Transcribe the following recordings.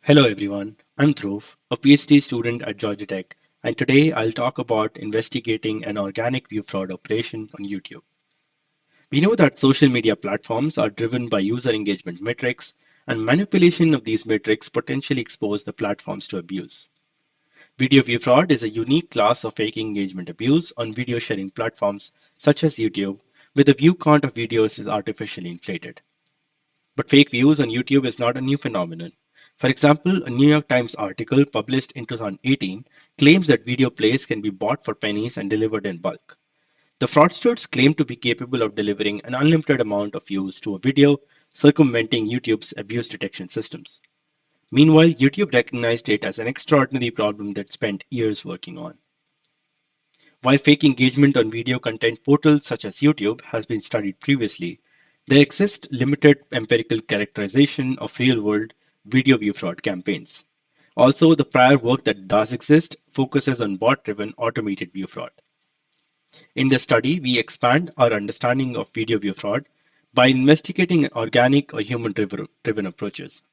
Hello everyone, I'm Dhruv, a PhD student at Georgia Tech, and today I'll talk about investigating an organic view fraud operation on YouTube. We know that social media platforms are driven by user engagement metrics, and manipulation of these metrics potentially expose the platforms to abuse. Video view fraud is a unique class of fake engagement abuse on video sharing platforms such as YouTube, where the view count of videos is artificially inflated. But fake views on YouTube is not a new phenomenon. For example, a New York Times article published in 2018 claims that video plays can be bought for pennies and delivered in bulk. The fraudsters claim to be capable of delivering an unlimited amount of views to a video, circumventing YouTube's abuse detection systems. Meanwhile, YouTube recognized it as an extraordinary problem that spent years working on. While fake engagement on video content portals such as YouTube has been studied previously, there exists limited empirical characterization of real-world video view fraud campaigns. Also, the prior work that does exist focuses on bot-driven automated view fraud. In this study, we expand our understanding of video view fraud by investigating organic or human-driven approaches.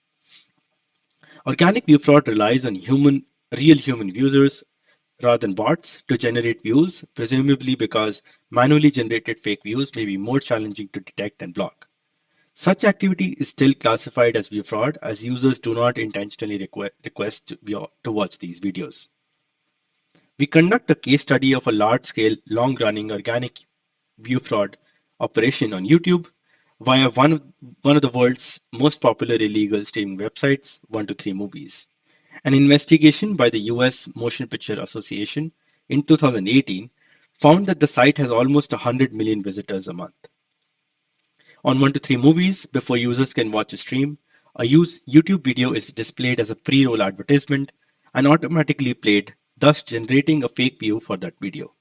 Organic view fraud relies on real human users rather than bots to generate views, presumably because manually generated fake views may be more challenging to detect and block. Such activity is still classified as view fraud as users do not intentionally request to watch these videos. We conduct a case study of a large-scale, long-running organic view fraud operation on YouTube via one of the world's most popular illegal streaming websites, 123 Movies. An investigation by the US Motion Picture Association in 2018 found that the site has almost 100 million visitors a month. On 123 Movies, before users can watch a stream, a YouTube video is displayed as a pre-roll advertisement and automatically played, thus generating a fake view for that video.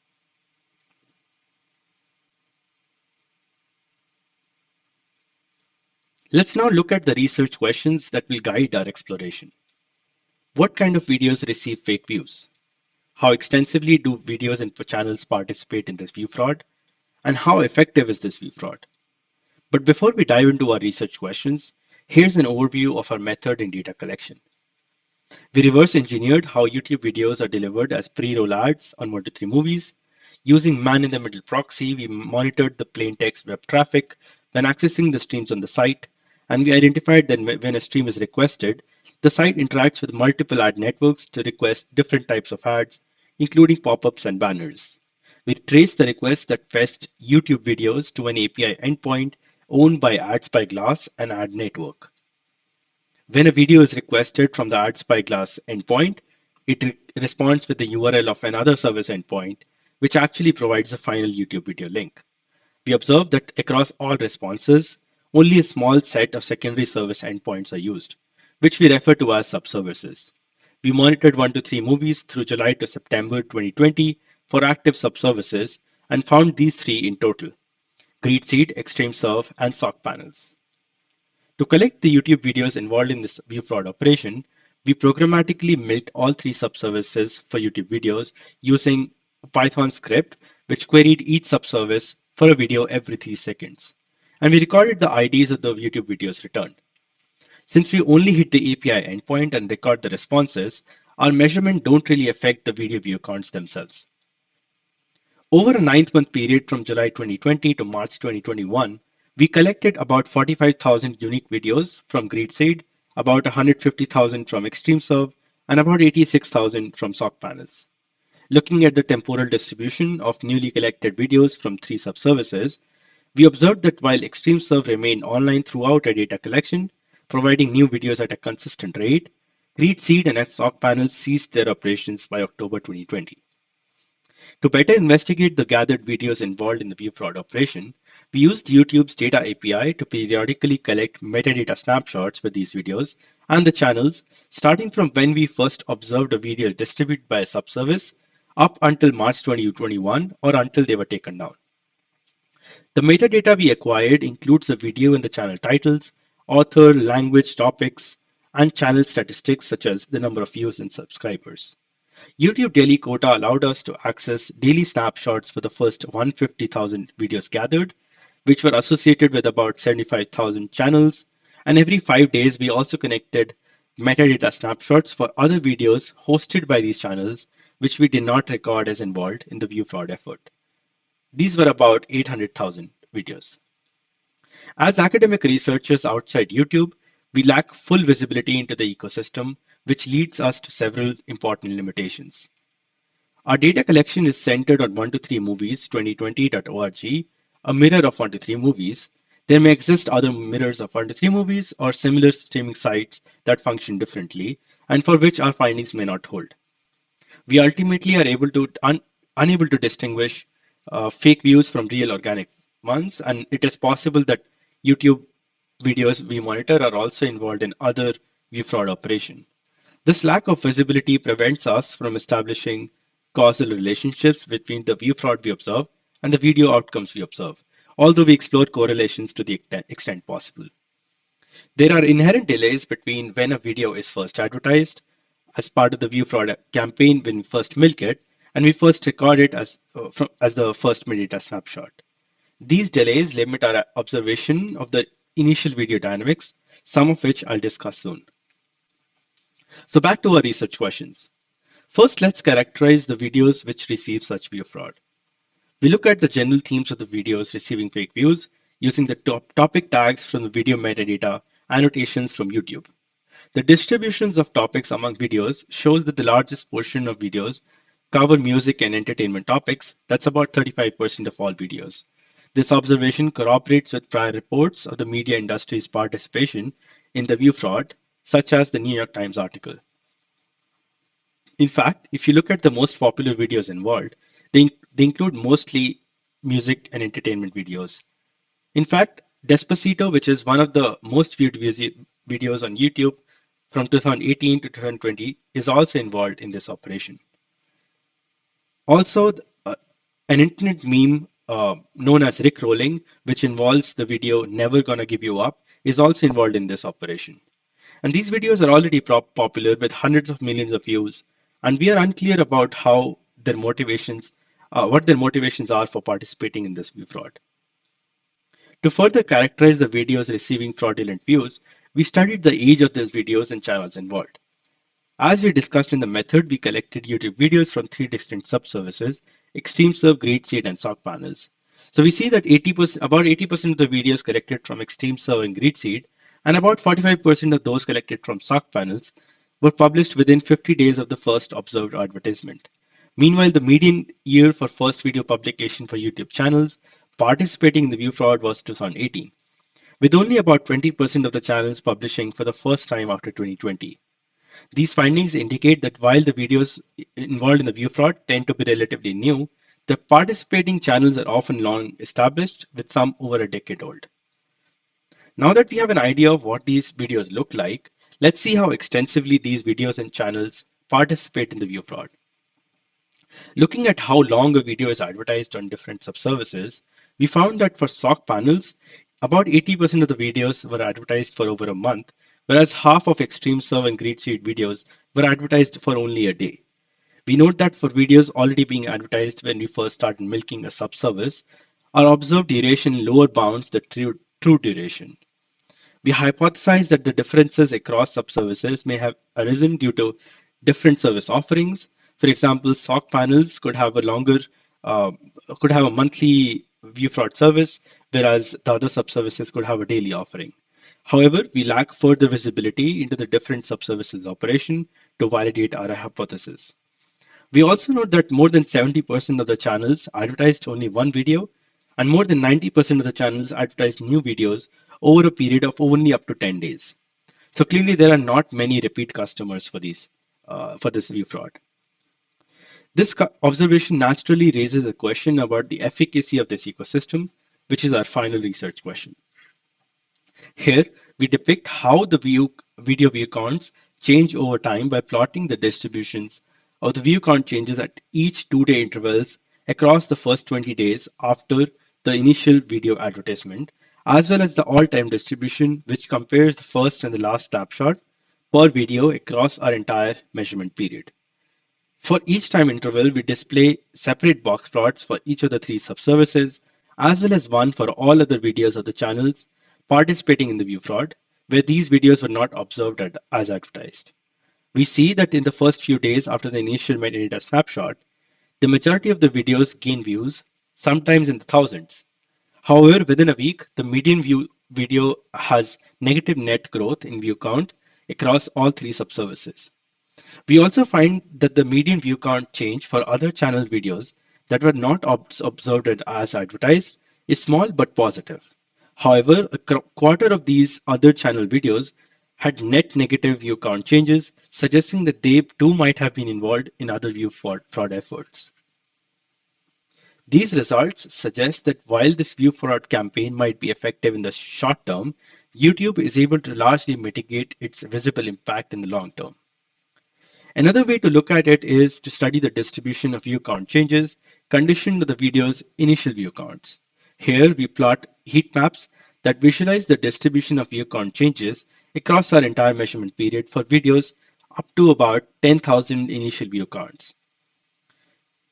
Let's now look at the research questions that will guide our exploration. What kind of videos receive fake views? How extensively do videos and channels participate in this view fraud? And how effective is this view fraud? But before we dive into our research questions, here's an overview of our method in data collection. We reverse engineered how YouTube videos are delivered as pre-roll ads on 123 Movies. Using man-in-the-middle proxy, we monitored the plain text web traffic when accessing the streams on the site, and we identified that when a stream is requested, the site interacts with multiple ad networks to request different types of ads, including pop-ups and banners. We traced the requests that fetched YouTube videos to an API endpoint owned by AdSpyGlass and Ad Network. When a video is requested from the AdSpyGlass endpoint, it responds with the URL of another service endpoint, which actually provides a final YouTube video link. We observe that across all responses, only a small set of secondary service endpoints are used, which we refer to as subservices. We monitored 123 Movies through July to September 2020 for active subservices and found these three in total: GreedSeed, ExtremeServe, and sock panels. To collect the YouTube videos involved in this view fraud operation, we programmatically milked all three subservices for YouTube videos using a Python script which queried each subservice for a video every 3 seconds. And we recorded the IDs of the YouTube videos returned. Since we only hit the API endpoint and record the responses, our measurement don't really affect the video view counts themselves. Over a 9-month period from July 2020 to March 2021, we collected about 45,000 unique videos from GreedSeed, about 150,000 from ExtremeServe, and about 86,000 from sock panels. Looking at the temporal distribution of newly collected videos from three subservices, we observed that while ExtremeServe remained online throughout our data collection, providing new videos at a consistent rate, GreedSeed and sock panels ceased their operations by October 2020. To better investigate the gathered videos involved in the view fraud operation, we used YouTube's data API to periodically collect metadata snapshots for these videos and the channels, starting from when we first observed a video distributed by a subservice up until March 2021 or until they were taken down. The metadata we acquired includes the video and the channel titles, author, language, topics, and channel statistics such as the number of views and subscribers. YouTube daily quota allowed us to access daily snapshots for the first 150,000 videos gathered, which were associated with about 75,000 channels. And every 5 days, we also connected metadata snapshots for other videos hosted by these channels, which we did not record as involved in the view fraud effort. These were about 800,000 videos. As academic researchers outside YouTube, we lack full visibility into the ecosystem, which leads us to several important limitations. Our data collection is centered on 123movies 2020.org, a mirror of 123movies. There may exist other mirrors of 123movies or similar streaming sites that function differently and for which our findings may not hold. We ultimately are unable to distinguish fake views from real organic ones, and it is possible that YouTube videos we monitor are also involved in other view fraud operation. This lack of visibility prevents us from establishing causal relationships between the view fraud we observe and the video outcomes we observe, although we explore correlations to the extent possible. There are inherent delays between when a video is first advertised as part of the view fraud campaign when we first milk it and we first record it as the first metadata snapshot. These delays limit our observation of the initial video dynamics, some of which I'll discuss soon. So back to our research questions. First, let's characterize the videos which receive such view fraud. We look at the general themes of the videos receiving fake views using the topic tags from the video metadata annotations from YouTube. The distributions of topics among videos shows that the largest portion of videos cover music and entertainment topics. That's about 35% of all videos. This observation corroborates with prior reports of the media industry's participation in the view fraud, such as the New York Times article. In fact, if you look at the most popular videos involved, they include mostly music and entertainment videos. In fact, Despacito, which is one of the most viewed videos on YouTube from 2018 to 2020, is also involved in this operation. Also, an internet meme known as Rick Rolling, which involves the video Never Gonna Give You Up, is also involved in this operation. And these videos are already popular with hundreds of millions of views, and we are unclear about how their motivations, what their motivations are for participating in this view fraud. To further characterize the videos receiving fraudulent views, we studied the age of these videos and channels involved. As we discussed in the method, we collected YouTube videos from three distinct subservices: ExtremeServe, GreatSeed, and SOC panels. So we see that about 80% of the videos collected from ExtremeServe and GreatSeed, and about 45% of those collected from SOC panels were published within 50 days of the first observed advertisement. Meanwhile, the median year for first video publication for YouTube channels participating in the view fraud was 2018, with only about 20% of the channels publishing for the first time after 2020. These findings indicate that while the videos involved in the view fraud tend to be relatively new, the participating channels are often long established, with some over a decade old. Now that we have an idea of what these videos look like, let's see how extensively these videos and channels participate in the view fraud. Looking at how long a video is advertised on different subservices, we found that for SOC panels, about 80% of the videos were advertised for over a month, whereas half of ExtremeServe and GreatSeed videos were advertised for only a day. We note that for videos already being advertised when we first started milking a subservice, our observed duration lower bounds the true duration. We hypothesize that the differences across subservices may have arisen due to different service offerings. For example, SOC panels uh, could have a monthly view fraud service, whereas the other subservices could have a daily offering. However, we lack further visibility into the different subservices operation to validate our hypothesis. We also note that more than 70% of the channels advertised only one video, and more than 90% of the channels advertised new videos over a period of only up to 10 days. So clearly, there are not many repeat customers for this view fraud. This observation naturally raises a question about the efficacy of this ecosystem, which is our final research question. Here, we depict how the video view counts change over time by plotting the distributions of the view count changes at each 2-day intervals across the first 20 days after the initial video advertisement, as well as the all-time distribution, which compares the first and the last snapshot per video across our entire measurement period. For each time interval, we display separate box plots for each of the three subservices, as well as one for all other videos of the channels participating in the view fraud, where these videos were not observed as advertised. We see that in the first few days after the initial metadata snapshot, the majority of the videos gain views, sometimes in the thousands. However, within a week, the median view video has negative net growth in view count across all three subservices. We also find that the median view count change for other channel videos that were not observed as advertised is small but positive. However, a quarter of these other channel videos had net negative view count changes, suggesting that they too might have been involved in other view fraud efforts. These results suggest that while this view fraud campaign might be effective in the short term, YouTube is able to largely mitigate its visible impact in the long term. Another way to look at it is to study the distribution of view count changes conditioned to the video's initial view counts. Here we plot heat maps that visualize the distribution of view count changes across our entire measurement period for videos up to about 10,000 initial view counts,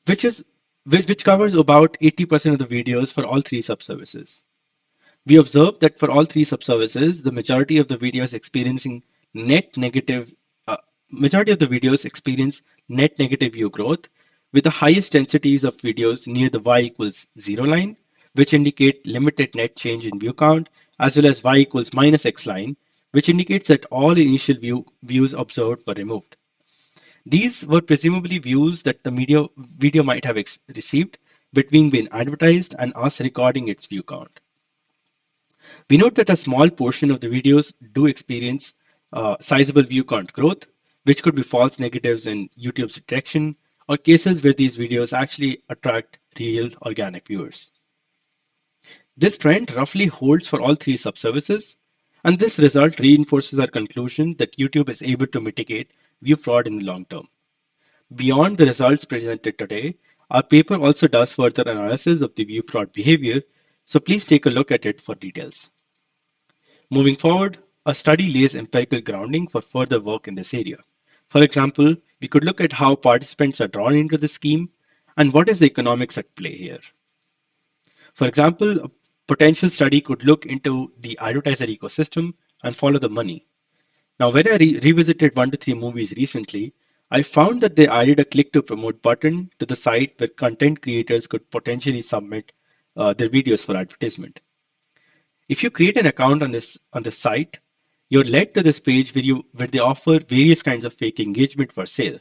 which is which covers about 80% of the videos for all three subservices. We observed that for all three subservices, the net negative, uh, majority of the videos experience net negative view growth, with the highest densities of videos near the y equals 0 line, which indicate limited net change in view count, as well as y equals minus x line, which indicates that all initial views observed were removed. These were presumably views that the video might have received between being advertised and us recording its view count. We note that a small portion of the videos do experience sizable view count growth, which could be false negatives in YouTube's detection, or cases where these videos actually attract real organic viewers. This trend roughly holds for all three subservices, and this result reinforces our conclusion that YouTube is able to mitigate view fraud in the long term. Beyond the results presented today, our paper also does further analysis of the view fraud behavior, so please take a look at it for details. Moving forward, a study lays empirical grounding for further work in this area. For example, we could look at how participants are drawn into the scheme and what is the economics at play here. For example, a potential study could look into the advertiser ecosystem and follow the money. Now, when I revisited 1 to 3 movies recently, I found that they added a click to promote button to the site where content creators could potentially submit their videos for advertisement. If you create an account on the site, you're led to this page where they offer various kinds of fake engagement for sale.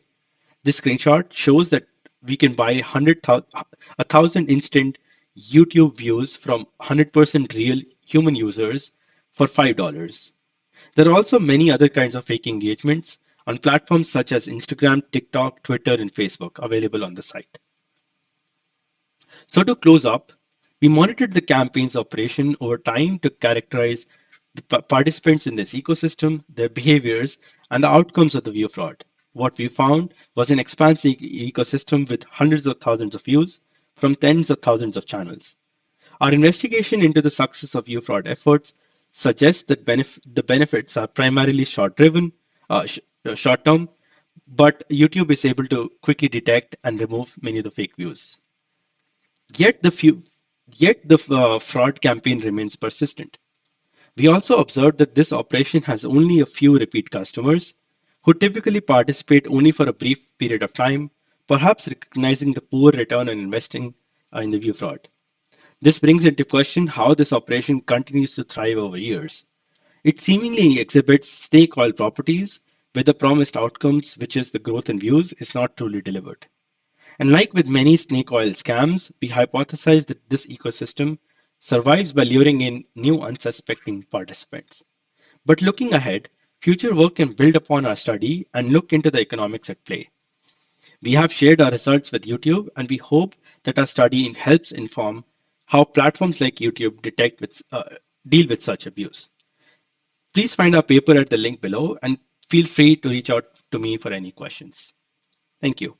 This screenshot shows that we can buy 1,000 instant YouTube views from 100% real human users for $5. There are also many other kinds of fake engagements on platforms such as Instagram, TikTok, Twitter, and Facebook available on the site. So to close up, we monitored the campaign's operation over time to characterize the participants in this ecosystem, their behaviors, and the outcomes of the view fraud. What we found was an expansive ecosystem with hundreds of thousands of views from tens of thousands of channels. Our investigation into the success of view fraud efforts suggests that the benefits are primarily short term, but YouTube is able to quickly detect and remove many of the fake views. Yet the fraud campaign remains persistent. We also observed that this operation has only a few repeat customers who typically participate only for a brief period of time, perhaps recognizing the poor return on investing in the view fraud. This brings into question how this operation continues to thrive over years. It seemingly exhibits snake oil properties where the promised outcomes, which is the growth in views, is not truly delivered. And like with many snake oil scams, we hypothesize that this ecosystem survives by luring in new unsuspecting participants. But looking ahead, future work can build upon our study and look into the economics at play. We have shared our results with YouTube, and we hope that our study helps inform how platforms like YouTube deal with such abuse. Please find our paper at the link below and feel free to reach out to me for any questions. Thank you.